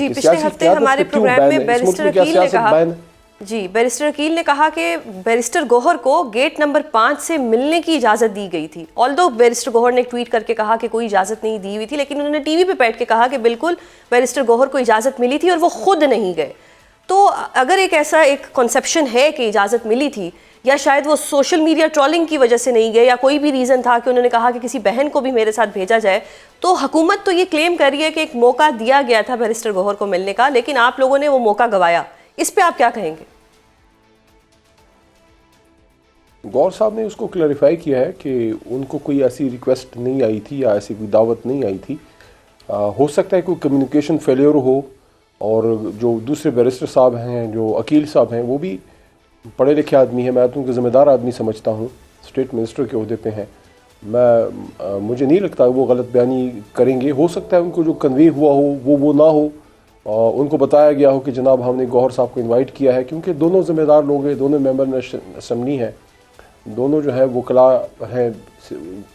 جی پچھلے ہفتے ہمارے پروگرام میں بیرسٹر عقیل نے کہا بیرسٹر عقیل نے کہا کہ بیرسٹر گوہر کو گیٹ نمبر 5 سے ملنے کی اجازت دی گئی تھی. آلدو بیرسٹر گوہر نے ٹویٹ کر کے کہا کہ کوئی اجازت نہیں دی ہوئی تھی, لیکن انہوں نے ٹی وی پہ بیٹھ کے کہا کہ بالکل بیرسٹر گوہر کو اجازت ملی تھی اور وہ خود نہیں گئے. تو اگر ایک کنسیپشن ہے کہ اجازت ملی تھی, یا شاید وہ سوشل میڈیا ٹرولنگ کی وجہ سے نہیں گئے, یا کوئی بھی ریزن تھا کہ انہوں نے کہا کہ کسی بہن کو بھی میرے ساتھ بھیجا جائے, تو حکومت تو یہ کلیم کر رہی ہے کہ ایک موقع دیا گیا تھا بیرسٹر گوہر کو ملنے کا, لیکن آپ لوگوں نے وہ موقع گوایا. اس پہ آپ کیا کہیں گے؟ گوہر صاحب نے اس کو کلیریفائی کیا ہے کہ ان کو کوئی ایسی ریکویسٹ نہیں آئی تھی یا ایسی کوئی دعوت نہیں آئی تھی. ہو سکتا ہے کوئی کمیونیکیشن فیلیئر ہو, اور جو دوسرے بیرسٹر صاحب ہیں, جو عقیل صاحب ہیں, وہ بھی پڑھے لکھے آدمی ہیں, میں تو ان کو ذمہ دار آدمی سمجھتا ہوں, اسٹیٹ منسٹر کے عہدے پہ ہیں. مجھے نہیں لگتا وہ غلط بیانی کریں گے. ہو سکتا ہے ان کو جو کنوے ہوا ہو وہ نہ ہو, ان کو بتایا گیا ہو کہ جناب ہم نے گوہر صاحب کو انوائٹ کیا ہے, کیونکہ دونوں ذمہ دار لوگ ہیں, دونوں ممبر اسمبلی ہیں, دونوں جو ہے وکلاء ہیں,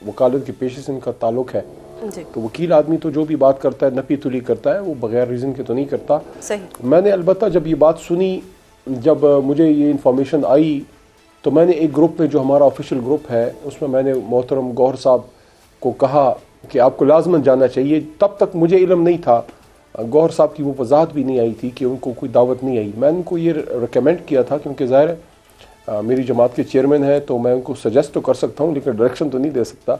وکالت کے پیشے سے ان کا تعلق ہے. تو وکیل آدمی تو جو بھی بات کرتا ہے نپی تلی کرتا ہے, وہ بغیر ریزن کے تو نہیں کرتا. میں نے البتہ جب یہ بات سنی, جب مجھے یہ انفارمیشن آئی, تو میں نے ایک گروپ میں جو ہمارا آفیشیل گروپ ہے اس میں نے محترم گوہر صاحب کو کہا کہ آپ کو لازماً جانا چاہیے. تب تک مجھے علم نہیں تھا, گوہر صاحب کی وہ وضاحت بھی نہیں آئی تھی کہ ان کو کوئی دعوت نہیں آئی. میں ان کو یہ ریکمینڈ کیا تھا, کیونکہ ظاہر ہے میری جماعت کے چیئرمین ہیں, تو میں ان کو سجیسٹ تو کر سکتا ہوں لیکن ڈائریکشن تو نہیں دے سکتا,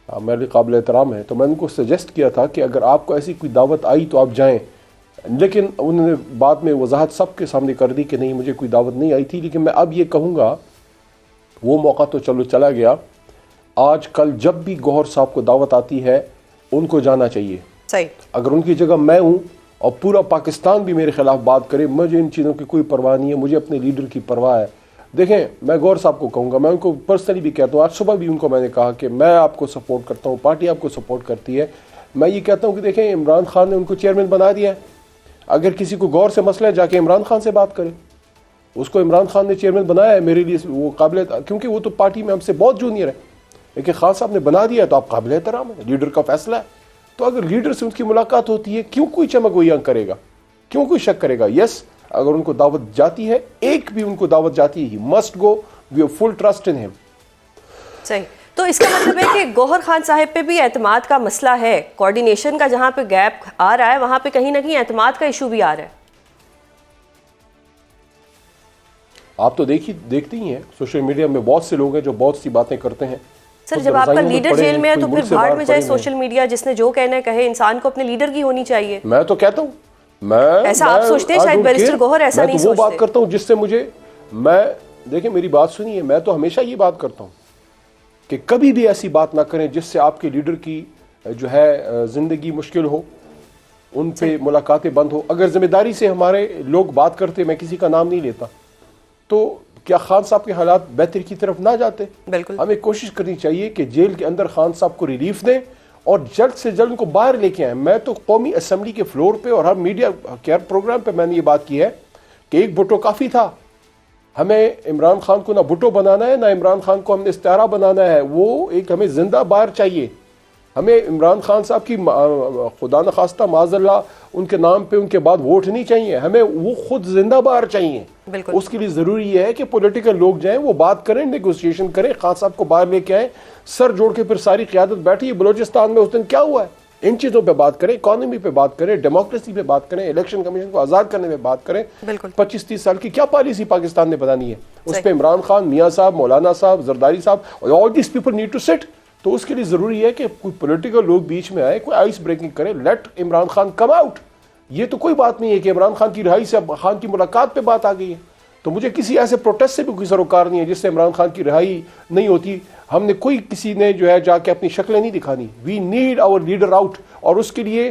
میرے قابل احترام ہے. تو میں ان کو سجیسٹ کیا تھا کہ اگر آپ کو ایسی کوئی دعوت آئی تو آپ جائیں, لیکن انہوں نے بعد میں وضاحت سب کے سامنے کر دی کہ نہیں مجھے کوئی دعوت نہیں آئی تھی. لیکن میں اب یہ کہوں گا, وہ موقع تو چلو چلا گیا, آج کل جب بھی گوہر صاحب کو دعوت آتی ہے ان کو جانا چاہیے. اگر ان کی جگہ میں ہوں اور پورا پاکستان بھی میرے خلاف بات کرے, مجھے ان چیزوں کی کوئی پرواہ نہیں ہے, مجھے اپنے لیڈر کی پرواہ ہے. دیکھیں, میں گوہر صاحب کو کہوں گا, میں ان کو پرسنلی بھی کہتا ہوں, آج صبح بھی ان کو میں نے کہا کہ میں آپ کو سپورٹ کرتا ہوں, پارٹی آپ کو سپورٹ کرتی ہے. میں یہ کہتا ہوں کہ دیکھیں, عمران خان نے ان کو چیئرمین بنا دیا ہے. اگر کسی کو غور سے مسئلہ ہے جا کے عمران خان سے بات کرے, اس کو عمران خان نے چیئرمین بنایا ہے, میرے لیے وہ قابل, کیونکہ وہ تو پارٹی میں ہم سے بہت جونیئر ہے, لیکن خان صاحب نے بنا دیا تو آپ قابل احترام ہے, لیڈر کا فیصلہ ہے. تو اگر لیڈر سے ان کی ملاقات ہوتی ہے, کیوں کوئی چمک گوئیاں کرے گا, کیوں کوئی شک کرے گا؟ یس, اگر ان کو دعوت جاتی ہے, ایک بھی ان کو دعوت جاتی ہے, must go, we have full trust in him. صحیح. تو اس کا مطلب ہے کہ گوہر خان صاحب پہ بھی اعتماد کا مسئلہ ہے, کوارڈینیشن کا جہاں پہ گیپ آ رہا ہے وہاں پہ کہیں نہ کہیں اعتماد کا ایشو بھی آ رہا ہے. آپ تو دیکھتے ہی ہیں سوشل میڈیا میں بہت سے لوگ ہیں جو بہت سی باتیں کرتے ہیں. سر, جب آپ کا لیڈر جیل میں ہے تو پھر بھاڑ میں جائے سوشل میڈیا, جس نے جو کہنا ہے کہے, انسان کو اپنے لیڈر کی ہونی چاہیے. میں تو کہتا ہوں, ایسا آپ سوچتے ہیں, شاید بیرسٹر گوہر ایسا نہیں سوچتے. میں تو وہ بات کرتا ہوں جس سے مجھے, دیکھیں میری بات سنیے, میں تو ہمیشہ یہ بات کرتا ہوں کہ کبھی بھی ایسی بات نہ کریں جس سے آپ کے لیڈر کی جو ہے زندگی مشکل ہو, ان پہ ملاقاتیں بند ہو. اگر ذمہ داری سے ہمارے لوگ بات کرتے, میں کسی کا نام نہیں لیتا, تو کیا خان صاحب کے حالات بہتر کی طرف نہ جاتے؟ بالکل. ہمیں کوشش کرنی چاہیے کہ جیل کے اندر خان صاحب کو ریلیف دیں اور جلد سے جلد ان کو باہر لے کے آئیں. میں تو قومی اسمبلی کے فلور پہ اور ہر میڈیا کیئر پروگرام پہ میں نے یہ بات کی ہے کہ ایک بھٹو کافی تھا. ہمیں عمران خان کو نہ بھٹو بنانا ہے, نہ عمران خان کو ہم نے استعارہ بنانا ہے. وہ ایک ہمیں زندہ باہر چاہیے. ہمیں عمران خان صاحب کی خدا نخواستہ معاذ اللہ ان کے نام پہ ان کے بعد ووٹ نہیں چاہیے, ہمیں وہ خود زندہ باہر چاہیے. اس کے لیے ضروری یہ ہے کہ پولیٹیکل لوگ جائیں, وہ بات کریں, نیگوسیشن کریں, خان صاحب کو باہر لے کے آئیں, سر جوڑ کے پھر ساری قیادت بیٹھی. بلوچستان میں اس دن کیا ہوا ہے, ان چیزوں پہ بات کریں, اکانومی پہ بات کریں, ڈیموکریسی پہ بات کریں, الیکشن کمیشن کو آزاد کرنے پہ بات کریں. 25-30 سال کی کیا پالیسی پاکستان نے بنانی ہے, اس پہ عمران خان, میاں صاحب, مولانا صاحب, زرداری صاحب, all these people need to sit. تو اس کے لیے ضروری ہے کہ کوئی پولیٹیکل لوگ بیچ میں آئے, کوئی آئس بریکنگ کرے, let Imran Khan come out. یہ تو کوئی بات نہیں ہے کہ عمران خان کی رہائی سے خان کی ملاقات پہ بات آ گئی ہے. تو مجھے کسی ایسے پروٹیسٹ سے بھی کوئی سروکار نہیں ہے جس سے عمران خان کی رہائی نہیں ہوتی. ہم نے کوئی کسی نے جو ہے جا کے اپنی شکلیں نہیں دکھانی. We need our leader out, اور اس کے لیے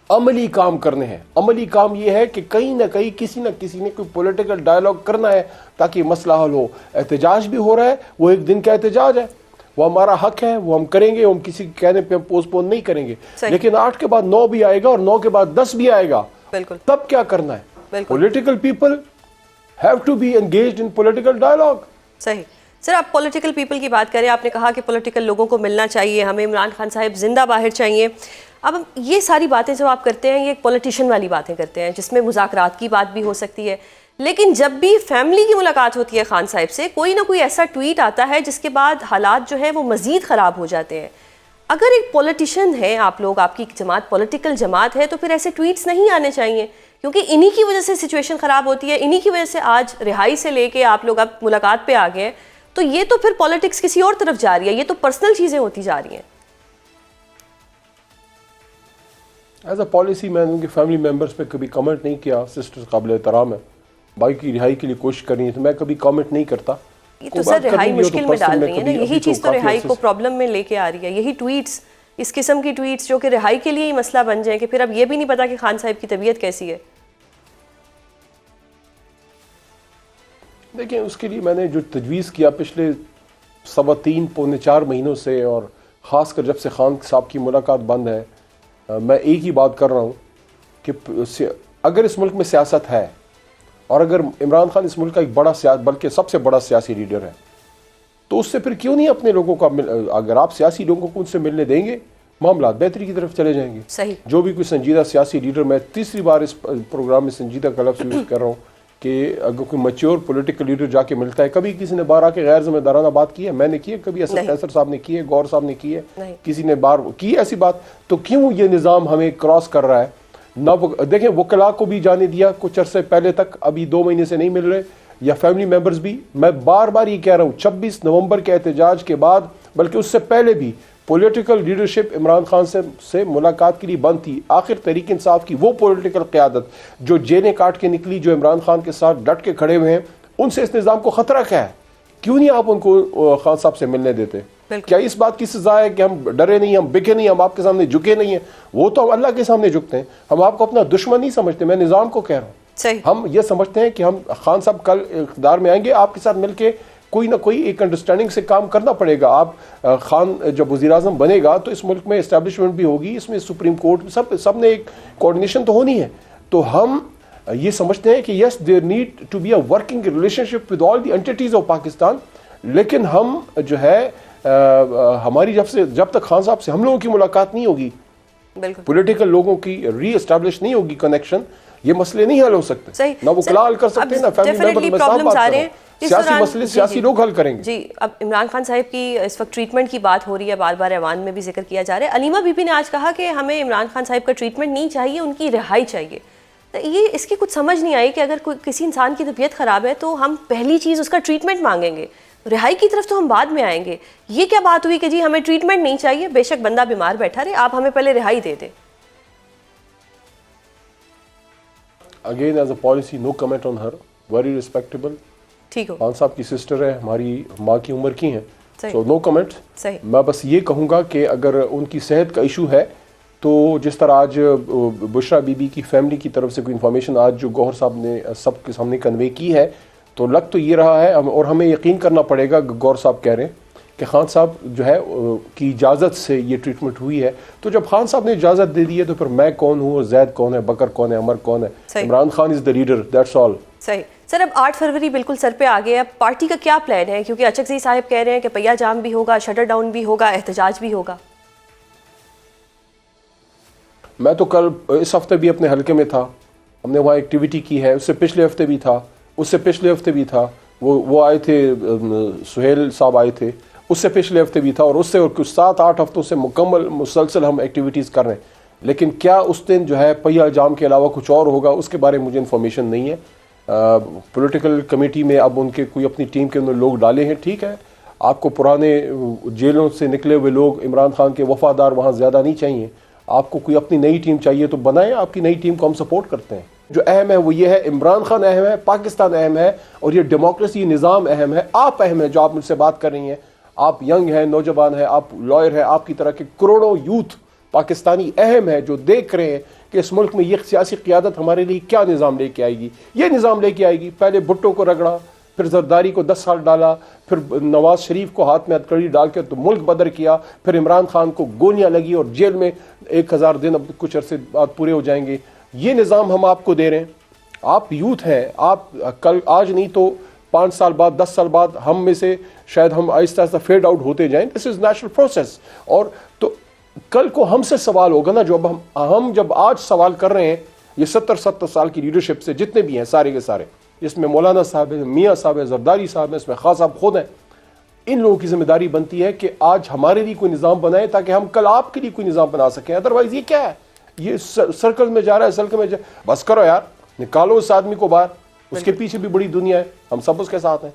عملی کام کرنے ہیں. عملی کام یہ ہے کہ کہیں نہ کہیں کسی نہ کسی نے کوئی پولیٹیکل ڈائلاگ کرنا ہے تاکہ مسئلہ حل ہو. احتجاج بھی ہو رہا ہے, وہ ایک دن کا احتجاج ہے, وہ ہمارا حق ہے, وہ ہم کریں گے, ہم کسی کے کہنے پہ ہم پوسٹ پون نہیں کریں گے. لیکن 8 کے بعد 9 بھی آئے گا اور 9 کے بعد 10 بھی آئے گا. تب کیا کرنا ہے؟ Political people have to be engaged in political dialogue. صحیح. سر, آپ پولیٹیکل پیپل کی بات کریں, آپ نے کہا کہ پولیٹیکل لوگوں کو ملنا چاہیے, ہمیں عمران خان صاحب زندہ باہر چاہیے. اب یہ ساری باتیں جو آپ کرتے ہیں یہ ایک پولیٹیشین والی باتیں کرتے ہیں جس میں مذاکرات کی بات بھی ہو سکتی ہے، لیکن جب بھی فیملی کی ملاقات ہوتی ہے خان صاحب سے، کوئی نہ کوئی ایسا ٹویٹ آتا ہے جس کے بعد حالات جو ہیں وہ مزید خراب ہو جاتے ہیں. اگر ایک پولیٹیشین ہے آپ لوگ، آپ کی جماعت پولیٹیکل جماعت ہے، تو پھر ایسے ٹویٹس نہیں آنے چاہیے، کیونکہ انہی کی وجہ سے سچویشن خراب ہوتی ہے، انہی کی وجہ سے آج رہائی سے لے کے آپ لوگ اب ملاقات پہ آ گئے ہیں. تو یہ تو پھر پولیٹکس کسی اور طرف جا رہی ہے، یہ تو پرسنل چیزیں ہوتی جا رہی ہیں. ایز اے پالیسی میں نے ان کے فیملی ممبرس پہ کبھی کامنٹ نہیں کیا. سسٹرز قابل احترام ہے، بھائی کی رہائی کے لیے کوشش کرنی ہے، تو میں کبھی کامنٹ نہیں کرتا. یہ تو سر رہائی مشکل میں ڈال رہی ہے نا، یہی چیز تو رہائی کو پرابلم میں لے کے آ رہی ہے. یہی ٹویٹس، اس قسم کی ٹویٹس جو کہ رہائی کے لیے ہی مسئلہ بن جائیں کہ پھر اب یہ بھی نہیں پتا کہ خان صاحب کی طبیعت کیسی ہے. دیکھیں اس کے لیے میں نے جو تجویز کیا پچھلے 3.25-4 مہینوں سے، اور خاص کر جب سے خان صاحب کی ملاقات بند ہے، میں ایک ہی بات کر رہا ہوں کہ اگر اس ملک میں سیاست ہے اور اگر عمران خان اس ملک کا ایک بڑا بلکہ سب سے بڑا سیاسی لیڈر ہے، تو اس سے پھر کیوں نہیں اپنے لوگوں کا اگر آپ سیاسی لوگوں کو ان سے ملنے دیں گے، معاملات بہتری کی طرف چلے جائیں گے. صحیح. جو بھی کوئی سنجیدہ سیاسی لیڈر، میں تیسری بار اس پروگرام میں سنجیدہ کا لفظ یوز کر رہا ہوں کہ اگر کوئی میچور پولیٹیکل لیڈر جا کے ملتا ہے، کبھی کسی نے بار آ کے غیر ذمہ دارانہ بات کی ہے؟ میں نے کی ہے کبھی؟ اسد قیصر صاحب نے کی ہے، گور صاحب نے کی ہے، کسی نے بار کی ایسی بات؟ تو کیوں یہ نظام ہمیں کراس کر رہا ہے؟ نہ دیکھیں وکلاء کو بھی جانے دیا کچھ عرصے پہلے تک، ابھی 2 مہینے سے نہیں مل رہے، یا فیملی ممبرز بھی. میں بار بار یہ کہہ رہا ہوں 26 نومبر کے احتجاج کے بعد، بلکہ اس سے پہلے بھی، پولیٹیکل لیڈرشپ عمران خان سے ملاقات کے لیے بند تھی. آخر تحریک انصاف کی وہ پولیٹیکل قیادت جو جیلیں کاٹ کے نکلی، جو عمران خان کے ساتھ ڈٹ کے کھڑے ہوئے ہیں، ان سے اس نظام کو خطرہ کیا ہے؟ کیوں نہیں آپ ان کو خان صاحب سے ملنے دیتے؟ کیا اس بات کی سزا ہے کہ ہم ڈرے نہیں، ہم بکے نہیں، ہم آپ کے سامنے جھکے نہیں ہیں؟ وہ تو ہم اللہ کے سامنے جھکتے ہیں. ہم آپ کو اپنا دشمن نہیں سمجھتے، میں نظام کو کہہ رہا ہوں. ہم یہ سمجھتے ہیں کہ ہم خان صاحب کل اقتدار میں آئیں گے، آپ کے ساتھ مل کے کوئی نہ کوئی ایک انڈرسٹینڈنگ سے کام کرنا پڑے گا. آپ خان جب وزیر اعظم بنے گا تو اس ملک میں اسٹیبلشمنٹ بھی ہوگی، اس میں سپریم کورٹ، سب نے ایک کوارڈینیشن تو ہونی ہے. تو ہم یہ سمجھتے ہیں کہ yes they need to be a working relationship with all the entities of Pakistan. لیکن ہم جو ہے ہماری جب تک خان صاحب سے ہم لوگوں کی ملاقات نہیں ہوگی، پولیٹیکل لوگوں کی ری اسٹیبلش نہیں ہوگی کنیکشن، یہ مسئلے نہیں حل ہو سکتے. نہ وکلاء حل کر سکتے، نہ فیملی ممبر. میں صاحب بات کر رہا ہوں، سیاسی مسئلے سیاسی لوگ حل کریں گے. جی اب عمران خان صاحب کی اس وقت ٹریٹمنٹ کی بات ہو رہی ہے، بار بار ایوان میں بھی ذکر کیا جا رہا ہے. علیمہ بی بی نے آج کہا کہ ہمیں عمران خان صاحب کا ٹریٹمنٹ نہیں چاہیے، ان کی رہائی چاہیے. یہ اس کی کچھ سمجھ نہیں آئی کہ اگر کسی انسان کی طبیعت خراب ہے تو ہم پہلی چیز اس کا ٹریٹمنٹ مانگیں گے، رہائی کی طرف تو ہم بعد میں آئیں گے. یہ کیا بات ہوئی کہ جی ہمیں ٹریٹمنٹ نہیں چاہیے، بے شک بندہ بیمار بیٹھا رہے، آپ ہمیں پہلے رہائی دے دیں. Again as a policy, no comment on her. Very respectable. ٹھیک ہو. خان صاحب کی سسٹر ہے، ہماری ماں کی عمر کی ہیں. So no comment. صحیح. میں بس یہ کہوں گا کہ اگر ان کی صحت کا ایشو ہے تو جس طرح آج بشرا بی بی کی فیملی کی طرف سے کوئی انفارمیشن آج جو گوہر صاحب نے سب کے سامنے کنوے کی ہے، تو لگ تو یہ رہا ہے، اور ہمیں یقین کرنا پڑے گا. گوہر صاحب کہہ رہے ہیں کہ خان صاحب جو ہے کی اجازت سے یہ ٹریٹمنٹ ہوئی ہے. تو جب خان صاحب نے اجازت دے دی ہے تو پھر میں کون ہوں، اور زید کون ہے، بکر کون ہے، عمر کون ہے؟ عمران خان از دا لیڈر، دیٹس آل. صحیح. سر اب 8 فروری بالکل سر پہ آ گئے، اب پارٹی کا کیا پلان ہے؟ کیونکہ اچکزئی صاحب کہہ رہے ہیں کہ پہیہ جام بھی ہوگا، شٹر ڈاؤن بھی ہوگا، احتجاج بھی ہوگا. میں تو کل اس ہفتے بھی اپنے حلقے میں تھا، ہم نے وہاں ایکٹیویٹی کی ہے. اس سے پچھلے ہفتے بھی تھا، اس سے پچھلے ہفتے بھی تھا. وہ آئے تھے، سہیل صاحب آئے تھے، اس سے پچھلے ہفتے بھی تھا، اور اس سے کچھ 7-8 ہفتوں سے مکمل مسلسل ہم ایکٹیویٹیز کر رہے ہیں. لیکن کیا اس دن جو ہے پہیہ جام کے علاوہ کچھ اور ہوگا، اس کے بارے میں مجھے انفارمیشن نہیں ہے. پولیٹیکل کمیٹی میں اب ان کے کوئی اپنی ٹیم کے اندر لوگ ڈالے ہیں. ٹھیک ہے، آپ کو پرانے جیلوں سے نکلے ہوئے لوگ، عمران خان کے وفادار وہاں زیادہ نہیں چاہیے. آپ کو کوئی اپنی نئی ٹیم چاہیے تو بنائیں، آپ کی نئی ٹیم کو ہم سپورٹ کرتے ہیں. جو اہم ہے وہ یہ ہے، عمران خان اہم ہے، پاکستان اہم ہے، اور یہ ڈیموکریسی نظام اہم ہے. آپ اہم ہے جو آپ مجھ سے بات کر رہی ہیں. آپ ینگ ہیں، نوجوان ہیں، آپ لائر ہیں، آپ کی طرح کے کروڑوں یوتھ پاکستانی اہم ہے جو دیکھ رہے ہیں کہ اس ملک میں یہ سیاسی قیادت ہمارے لیے کیا نظام لے کے آئے گی. یہ نظام لے کے آئے گی. پہلے بھٹو کو رگڑا، پھر زرداری کو 10 سال ڈالا، پھر نواز شریف کو ہاتھ میں ہتھکڑی ڈال کے تو ملک بدر کیا، پھر عمران خان کو گولیاں لگی اور جیل میں 1000 دن اب کچھ عرصے بعد پورے ہو جائیں گے. یہ نظام ہم آپ کو دے رہے ہیں. آپ یوتھ ہیں، آپ کل آج نہیں تو 5 سال بعد، 10 سال بعد ہم میں سے شاید ہم آہستہ آہستہ فیڈ آؤٹ ہوتے جائیں. دس از نیچرل پروسیس. اور تو کل کو ہم سے سوال ہوگا نا، جو ہم جب آج سوال کر رہے ہیں، یہ 70 سال کی لیڈرشپ سے جتنے بھی ہیں سارے کے سارے، اس میں مولانا صاحب ہیں، میاں صاحب ہیں، زرداری صاحب ہیں، اس میں خان صاحب خود ہیں، ان لوگوں کی ذمہ داری بنتی ہے کہ آج ہمارے لیے کوئی نظام بنائے تاکہ ہم کل آپ کے لیے کوئی نظام بنا سکیں. ادروائز یہ کیا ہے، یہ سرکل میں جا رہا ہے، سرکل میں بس کرو یار، نکالو اس آدمی کو باہر، اس کے پیچھے بھی بڑی دنیا ہے، ہم سب اس کے ساتھ ہیں.